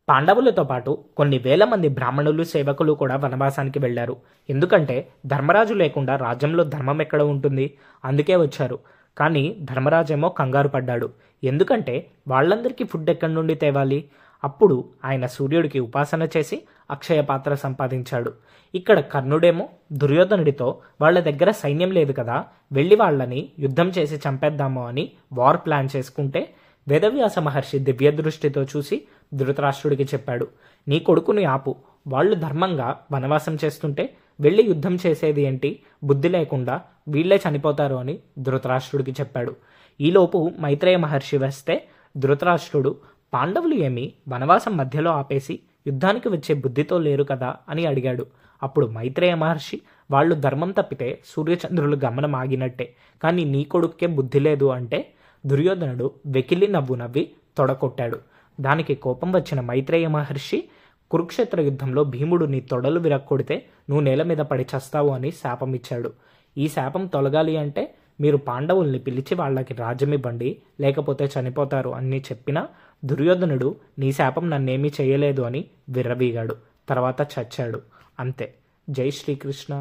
పాండవులతో పాటు కొన్ని వేల మంది బ్రాహ్మణులు సేవకులు కూడా వనవాసానికి వెళ్లారు. ఎందుకంటే ధర్మరాజు లేకుండా రాజ్యంలో ధర్మం ఎక్కడ ఉంటుంది? అందుకే వచ్చారు. కానీ ధర్మరాజేమో కంగారు పడ్డాడు. ఎందుకంటే వాళ్ళందరికీ ఫుడ్ ఎక్కడి నుండి తేవాలి? అప్పుడు ఆయన సూర్యుడికి ఉపాసన చేసి అక్షయ పాత్ర సంపాదించాడు. ఇక్కడ కర్ణుడేమో దుర్యోధనుడితో వాళ్ళ దగ్గర సైన్యం లేదు కదా, వెళ్ళి వాళ్ళని యుద్ధం చేసి చంపేద్దాము అని వార్ ప్లాన్ చేసుకుంటే వేదవ్యాస మహర్షి దివ్య దృష్టితో చూసి ధృతరాష్ట్రుడికి చెప్పాడు, నీ కొడుకుని ఆపు, వాళ్ళు ధర్మంగా వనవాసం చేస్తుంటే వెళ్ళి యుద్ధం చేసేది ఏంటి? బుద్ధి లేకుండా వీళ్లే చనిపోతారు అని ధృతరాష్ట్రుడికి చెప్పాడు. ఈలోపు మైత్రేయ మహర్షి వస్తే ధృతరాష్ట్రుడు పాండవులు ఏమి వనవాసం మధ్యలో ఆపేసి యుద్ధానికి వచ్చే బుద్ధితో లేరు కదా అని అడిగాడు. అప్పుడు మైత్రేయ మహర్షి, వాళ్ళు ధర్మం తప్పితే సూర్యచంద్రులు గమనం ఆగినట్టే, కానీ నీ కొడుక్కే బుద్ధి లేదు అంటే దుర్యోధనుడు వెకిలి నవ్వు నవ్వి తొడకొట్టాడు. దానికి కోపం వచ్చిన మైత్రేయ మహర్షి, కురుక్షేత్ర యుద్ధంలో భీముడు నీ తొడలు విరక్కొడితే నువ్వు నేల మీద పడి చస్తావు అని శాపమిచ్చాడు. ఈ శాపం తొలగాలి అంటే మీరు పాండవుల్ని పిలిచి వాళ్ళకి రాజ్యమివ్వండి, లేకపోతే చనిపోతారు అని చెప్పినా దుర్యోధనుడు నీ శాపం నన్నేమీ చేయలేదు అని విర్రవీగాడు. తర్వాత చచ్చాడు. అంతే. జై శ్రీకృష్ణ.